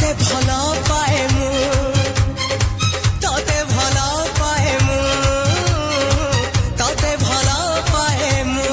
तते भला पाए मु तते भला पाए मु तते भला पाए मु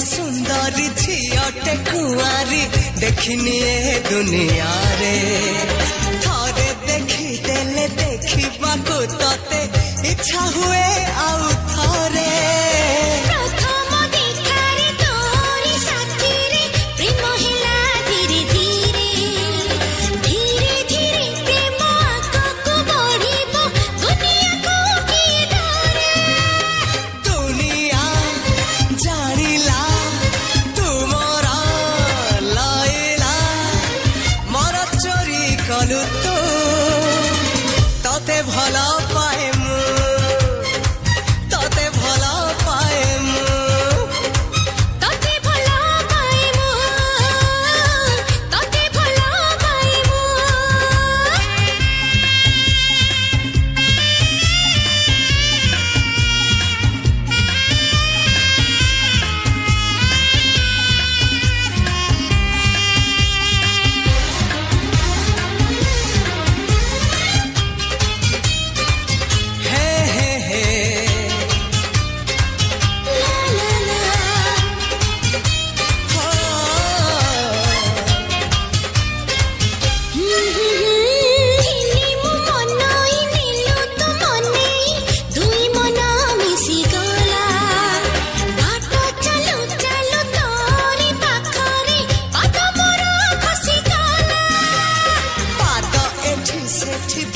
सुंदरी झीटे कुआरी देखनी ए दुनिया रे थरे देखी देले देखा को तते इच्छा हुए आउ थरे प्रथम देखारे तोरी साथी रे प्रेम हिला धीरे धीरे धीरे धीरे प्रेम आगको बढ़िबो दुनिया को किए डरे दुनिया जानिला कलु तो तते भला